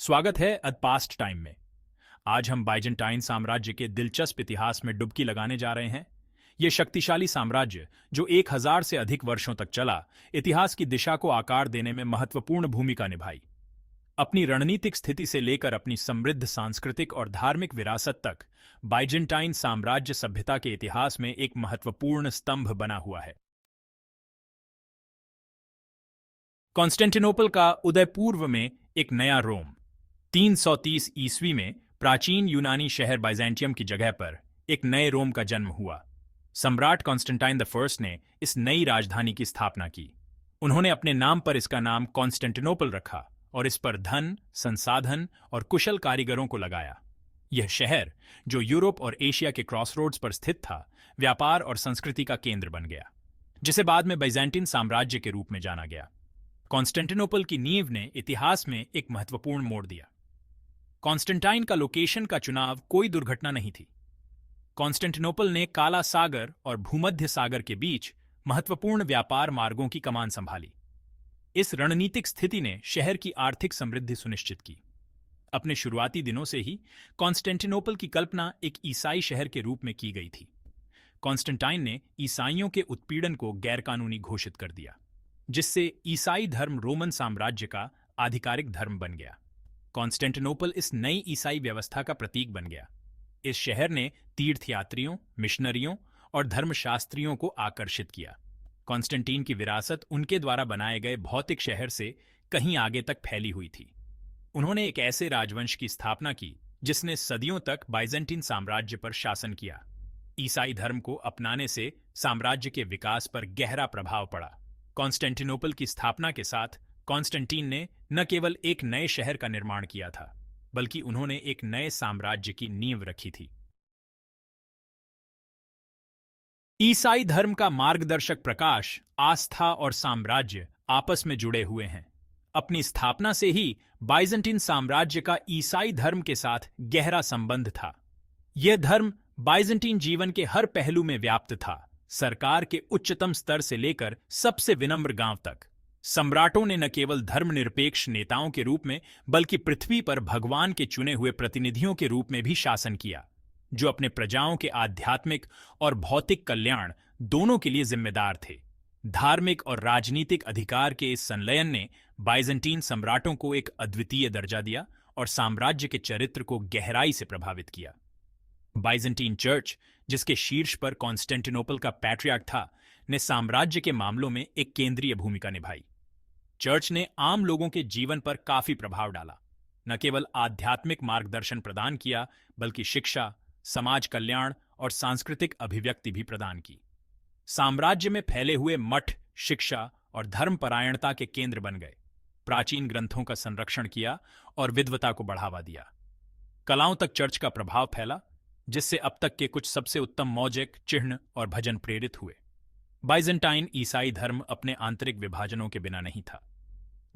स्वागत है a past time में। आज हम बाइजेंटाइन साम्राज्य के दिलचस्प इतिहास में डुबकी लगाने जा रहे हैं। यह शक्तिशाली साम्राज्य जो 1000 से अधिक वर्षों तक चला, इतिहास की दिशा को आकार देने में महत्वपूर्ण भूमिका निभाई। अपनी रणनीतिक स्थिति से लेकर अपनी समृद्ध सांस्कृतिक और धार्मिक विरासत तक, बाइजेंटाइन साम्राज्य सभ्यता के इतिहास में एक महत्वपूर्ण स्तंभ बना हुआ है। कॉन्स्टेंटिनोपल का उदय पूर्व में एक नया रोम। 330 ईस्वी में प्राचीन यूनानी शहर बाइजेंटियम की जगह पर एक नए रोम का जन्म हुआ। सम्राट कॉन्स्टेंटाइन द फर्स्ट ने इस नई राजधानी की स्थापना की। उन्होंने अपने नाम पर इसका नाम कॉन्स्टेंटिनोपल रखा और इस पर धन, संसाधन और कुशल कारीगरों को लगाया। यह शहर, जो यूरोप और एशिया के क्रॉसरोड्स पर स्थित था, व्यापार और संस्कृति का केंद्र बन गया, जिसे बाद में बाइजेंटीन साम्राज्य के रूप में जाना गया। कॉन्स्टेंटिनोपल की नींव ने इतिहास में एक महत्वपूर्ण मोड़ दिया। कॉन्स्टेंटाइन का लोकेशन का चुनाव कोई दुर्घटना नहीं थी। कॉन्स्टेंटिनोपल ने काला सागर और भूमध्य सागर के बीच महत्वपूर्ण व्यापार मार्गों की कमान संभाली। इस रणनीतिक स्थिति ने शहर की आर्थिक समृद्धि सुनिश्चित की। अपने शुरुआती दिनों से ही कॉन्स्टेंटिनोपल की कल्पना एक ईसाई शहर के रूप में की गई थी। कॉन्स्टेंटाइन ने ईसाइयों के उत्पीड़न को गैरकानूनी घोषित कर दिया, जिससे ईसाई धर्म रोमन साम्राज्य का आधिकारिक धर्म बन गया। कॉन्स्टेंटिनोपल इस नई ईसाई व्यवस्था का प्रतीक बन गया। इस शहर ने तीर्थयात्रियों, मिशनरियों और धर्मशास्त्रियों को आकर्षित किया। कॉन्स्टेंटीन की विरासत उनके द्वारा बनाए गए भौतिक शहर से कहीं आगे तक फैली हुई थी। उन्होंने एक ऐसे राजवंश की स्थापना की जिसने सदियों तक बाइजेंटीन साम्राज्य पर शासन किया। ईसाई धर्म को अपनाने से साम्राज्य के विकास पर गहरा प्रभाव पड़ा। कॉन्स्टेंटिनोपल की स्थापना के साथ कॉन्स्टेंटीन ने न केवल एक नए शहर का निर्माण किया था, बल्कि उन्होंने एक नए साम्राज्य की नींव रखी थी। ईसाई धर्म का मार्गदर्शक प्रकाश, आस्था और साम्राज्य आपस में जुड़े हुए हैं। अपनी स्थापना से ही बाइजेंटीन साम्राज्य का ईसाई धर्म के साथ गहरा संबंध था। यह धर्म बाइजेंटीन जीवन के हर पहलू में व्याप्त था, सरकार के उच्चतम स्तर से लेकर सबसे विनम्र गांव तक। सम्राटों ने न केवल धर्मनिरपेक्ष नेताओं के रूप में, बल्कि पृथ्वी पर भगवान के चुने हुए प्रतिनिधियों के रूप में भी शासन किया, जो अपने प्रजाओं के आध्यात्मिक और भौतिक कल्याण दोनों के लिए जिम्मेदार थे। धार्मिक और राजनीतिक अधिकार के इस संलयन ने बाइजेंटीन सम्राटों को एक अद्वितीय दर्जा दिया और साम्राज्य के चरित्र को गहराई से प्रभावित किया। बाइजेंटीन चर्च, जिसके शीर्ष पर कॉन्स्टेंटिनोपल का पैट्रियार्क था, ने साम्राज्य के मामलों में एक केंद्रीय भूमिका निभाई। चर्च ने आम लोगों के जीवन पर काफी प्रभाव डाला। न केवल आध्यात्मिक मार्गदर्शन प्रदान किया, बल्कि शिक्षा, समाज कल्याण और सांस्कृतिक अभिव्यक्ति भी प्रदान की। साम्राज्य में फैले हुए मठ शिक्षा और धर्मपरायणता के केंद्र बन गए। प्राचीन ग्रंथों का संरक्षण किया और विद्वता को बढ़ावा दिया। कलाओं तक चर्च का प्रभाव फैला, जिससे अब तक के कुछ सबसे उत्तम मौजिक, चिह्न और भजन प्रेरित हुए। बाइजेंटाइन ईसाई धर्म अपने आंतरिक विभाजनों के बिना नहीं था।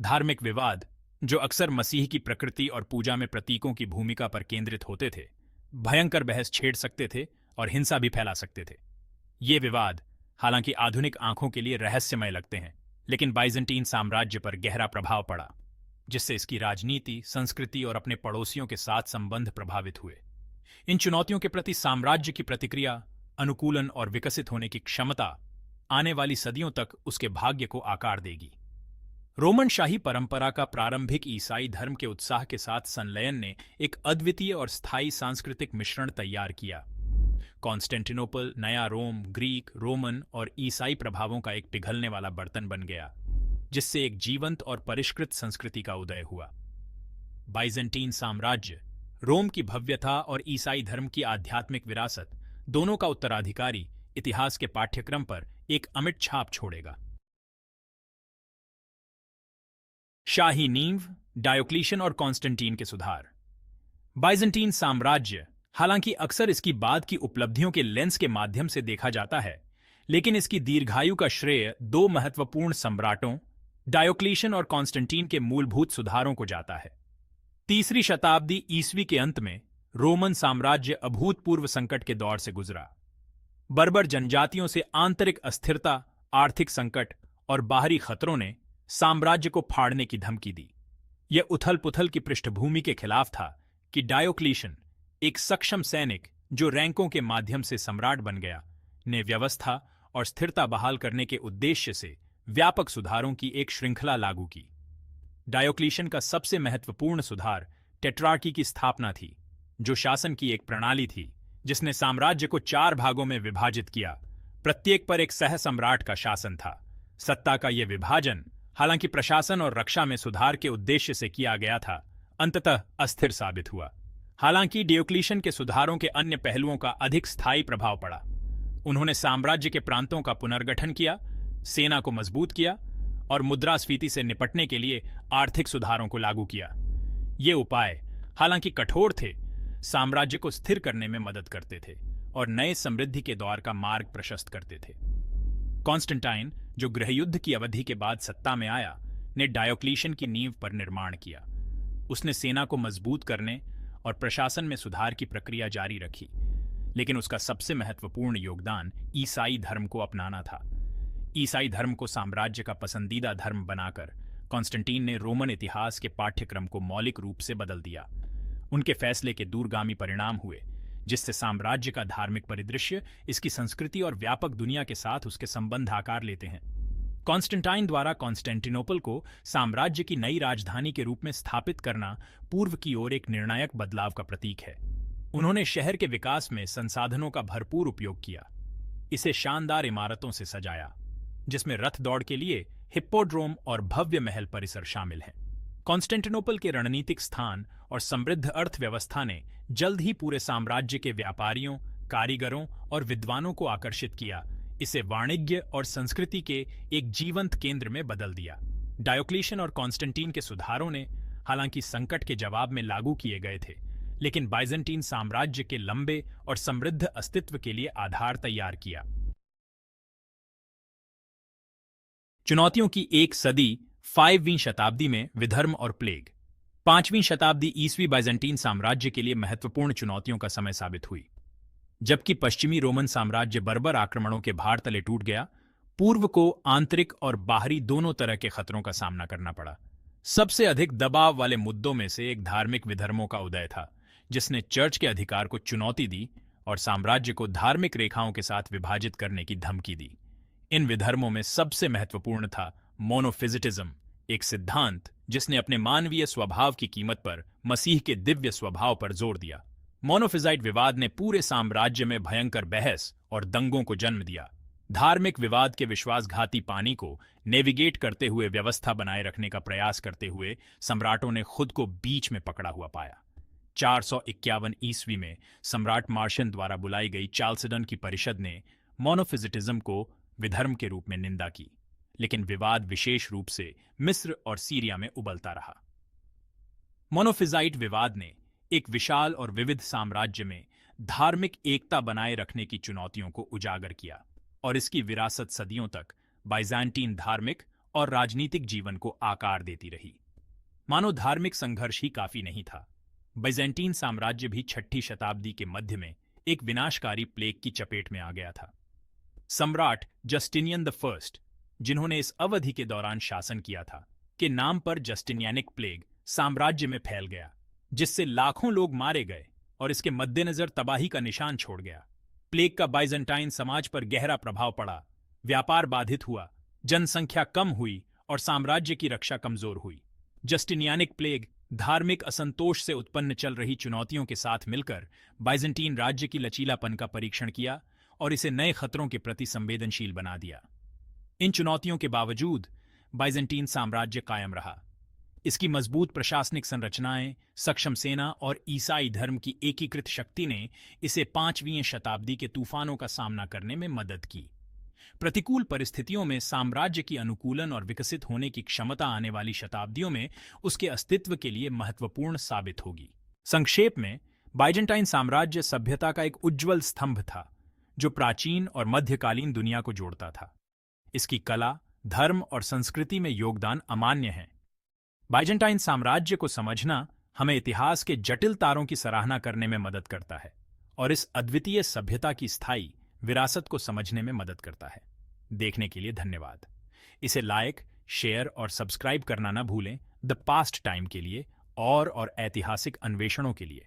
धार्मिक विवाद, जो अक्सर मसीह की प्रकृति और पूजा में प्रतीकों की भूमिका पर केंद्रित होते थे, भयंकर बहस छेड़ सकते थे और हिंसा भी फैला सकते थे। ये विवाद, हालांकि आधुनिक आंखों के लिए रहस्यमय लगते हैं, लेकिन बाइजेंटीन साम्राज्य पर गहरा प्रभाव पड़ा, जिससे इसकी राजनीति, संस्कृति और अपने पड़ोसियों के साथ संबंध प्रभावित हुए। इन चुनौतियों के प्रति साम्राज्य की प्रतिक्रिया, अनुकूलन और विकसित होने की क्षमता आने वाली सदियों तक उसके भाग्य को आकार देगी। रोमन शाही परंपरा का प्रारंभिक ईसाई धर्म के उत्साह के साथ संलयन ने एक अद्वितीय और स्थायी सांस्कृतिक मिश्रण तैयार किया। कॉन्स्टेंटिनोपल नया रोम ग्रीक, रोमन और ईसाई प्रभावों का एक पिघलने वाला बर्तन बन गया, जिससे एक जीवंत और परिष्कृत संस्कृति का उदय हुआ। बाइजेंटीन साम्राज्य रोम की भव्यता और ईसाई धर्म की आध्यात्मिक विरासत दोनों का उत्तराधिकारी इतिहास के पाठ्यक्रम पर एक अमिट छाप छोड़ेगा। शाही नींव, डायोक्लिशियन और कॉन्स्टेंटीन के सुधार। बाइजेंटीन साम्राज्य, हालांकि अक्सर इसकी बाद की उपलब्धियों के लेंस के माध्यम से देखा जाता है, लेकिन इसकी दीर्घायु का श्रेय दो महत्वपूर्ण सम्राटों, डायोक्लिशियन और कॉन्स्टेंटीन के मूलभूत सुधारों को जाता है। 3री शताब्दी ईस्वी के अंत में रोमन साम्राज्य अभूतपूर्व संकट के दौर से गुजरा। बर्बर जनजातियों से आंतरिक अस्थिरता, आर्थिक संकट और बाहरी खतरों ने साम्राज्य को फाड़ने की धमकी दी। यह उथल पुथल की पृष्ठभूमि के खिलाफ था कि डायोक्लीशियन, एक सक्षम सैनिक जो रैंकों के माध्यम से सम्राट बन गया, ने व्यवस्था और स्थिरता बहाल करने के उद्देश्य से व्यापक सुधारों की एक श्रृंखला लागू की। डायोक्लीशियन का सबसे महत्वपूर्ण सुधार टेट्रार्की की स्थापना थी, जो शासन की एक प्रणाली थी जिसने साम्राज्य को 4 भागों में विभाजित किया। प्रत्येक पर एक सह सम्राट का शासन था। सत्ता का यह विभाजन, हालांकि प्रशासन और रक्षा में सुधार के उद्देश्य से किया गया था, अंततः अस्थिर साबित हुआ। हालांकि डायोक्लीशियन के सुधारों के अन्य पहलुओं का अधिक स्थायी प्रभाव पड़ा। उन्होंने साम्राज्य के प्रांतों का पुनर्गठन किया, सेना को मजबूत किया और मुद्रास्फीति से निपटने के लिए आर्थिक सुधारों को लागू किया। ये उपाय, हालांकि कठोर थे, साम्राज्य को स्थिर करने में मदद करते थे और नए समृद्धि के दौर का मार्ग प्रशस्त करते थे। कॉन्स्टेंटाइन, जो गृहयुद्ध की अवधि के बाद सत्ता में आया, ने डायोक्लीशियन की नींव पर निर्माण किया। उसने सेना को मजबूत करने और प्रशासन में सुधार की प्रक्रिया जारी रखी, लेकिन उसका सबसे महत्वपूर्ण योगदान ईसाई धर्म को अपनाना था। ईसाई धर्म को साम्राज्य का पसंदीदा धर्म बनाकर कॉन्स्टेंटीन ने रोमन इतिहास के पाठ्यक्रम को मौलिक रूप से बदल दिया। उनके फैसले के दूरगामी परिणाम हुए, जिससे साम्राज्य का धार्मिक परिदृश्य, इसकी संस्कृति और व्यापक दुनिया के साथ उसके संबंध आकार लेते हैं। कॉन्स्टेंटाइन द्वारा कॉन्स्टेंटिनोपल को साम्राज्य की नई राजधानी के रूप में स्थापित करना पूर्व की ओर एक निर्णायक बदलाव का प्रतीक है। उन्होंने शहर के विकास में संसाधनों का भरपूर उपयोग किया। इसे शानदार इमारतों से सजाया, जिसमें रथ दौड़ के लिए हिप्पोड्रोम और भव्य महल परिसर शामिल हैं। कॉन्स्टेंटिनोपल के रणनीतिक स्थान और समृद्ध अर्थव्यवस्था ने जल्द ही पूरे साम्राज्य के व्यापारियों, कारीगरों और विद्वानों को आकर्षित किया। इसे वाणिज्य और संस्कृति के एक जीवंत केंद्र में बदल दिया। डायोक्लीशियन और कॉन्स्टेंटीन के सुधारों ने, हालांकि संकट के जवाब में लागू किए गए थे, लेकिन बाइजेंटीन साम्राज्य के लंबे और समृद्ध अस्तित्व के लिए आधार तैयार किया। चुनौतियों की एक सदी 5वीं शताब्दी में विधर्म और प्लेग। 5वीं शताब्दी ईस्वी बाइजेंटीन साम्राज्य के लिए महत्वपूर्ण चुनौतियों का समय साबित हुई। जबकि पश्चिमी रोमन साम्राज्य बर्बर आक्रमणों के भार तले टूट गया, पूर्व को आंतरिक और बाहरी दोनों तरह के खतरों का सामना करना पड़ा। सबसे अधिक दबाव वाले मुद्दों में से एक धार्मिक विधर्मों का उदय था, जिसने चर्च के अधिकार को चुनौती दी और साम्राज्य को धार्मिक रेखाओं के साथ विभाजित करने की धमकी दी। इन विधर्मों में सबसे महत्वपूर्ण था मोनोफिजिटिज्म, एक सिद्धांत जिसने अपने मानवीय स्वभाव की कीमत पर मसीह के दिव्य स्वभाव पर जोर दिया। मोनोफिजाइट विवाद ने पूरे साम्राज्य में भयंकर बहस और दंगों को जन्म दिया। धार्मिक विवाद के विश्वासघाती पानी को नेविगेट करते हुए व्यवस्था बनाए रखने का प्रयास करते हुए सम्राटों ने खुद को बीच में पकड़ा हुआ पाया। 451 ईस्वी में सम्राट मार्शियन द्वारा बुलाई गई चाल्सडन की परिषद ने मोनोफिजिटिज्म को विधर्म के रूप में निंदा की, लेकिन विवाद विशेष रूप से मिस्र और सीरिया में उबलता रहा। मोनोफिजाइट विवाद ने एक विशाल और विविध साम्राज्य में धार्मिक एकता बनाए रखने की चुनौतियों को उजागर किया और इसकी विरासत सदियों तक बाइजेंटीन धार्मिक और राजनीतिक जीवन को आकार देती रही। मानो धार्मिक संघर्ष ही काफी नहीं था, बाइजेंटीन साम्राज्य भी 6ठी शताब्दी के मध्य में एक विनाशकारी प्लेग की चपेट में आ गया था। सम्राट जस्टिनियन द फर्स्ट, जिन्होंने इस अवधि के दौरान शासन किया था, के नाम पर जस्टिनियानिक प्लेग साम्राज्य में फैल गया, जिससे लाखों लोग मारे गए और इसके मद्देनजर तबाही का निशान छोड़ गया। प्लेग का बाइजेंटाइन समाज पर गहरा प्रभाव पड़ा, व्यापार बाधित हुआ, जनसंख्या कम हुई और साम्राज्य की रक्षा कमजोर हुई। जस्टिनियानिक प्लेग धार्मिक असंतोष से उत्पन्न चल रही चुनौतियों के साथ मिलकर बाइजेंटीन राज्य की लचीलापन का परीक्षण किया और इसे नए खतरों के प्रति संवेदनशील बना दिया। इन चुनौतियों के बावजूद बाइजेंटीन साम्राज्य कायम रहा। इसकी मजबूत प्रशासनिक संरचनाएं, सक्षम सेना और ईसाई धर्म की एकीकृत शक्ति ने इसे 5वीं शताब्दी के तूफानों का सामना करने में मदद की। प्रतिकूल परिस्थितियों में साम्राज्य की अनुकूलन और विकसित होने की क्षमता आने वाली शताब्दियों में उसके अस्तित्व के लिए महत्वपूर्ण साबित होगी। संक्षेप में, बाइजेंटाइन साम्राज्य सभ्यता का एक उज्ज्वल स्तंभ था जो प्राचीन और मध्यकालीन दुनिया को जोड़ता था। इसकी कला, धर्म और संस्कृति में योगदान अमान्य है। बाइजेंटाइन साम्राज्य को समझना हमें इतिहास के जटिल तारों की सराहना करने में मदद करता है और इस अद्वितीय सभ्यता की स्थायी विरासत को समझने में मदद करता है। देखने के लिए धन्यवाद। इसे लाइक, शेयर और सब्सक्राइब करना न भूलें। द पास्ट टाइम के लिए और ऐतिहासिक अन्वेषणों के लिए।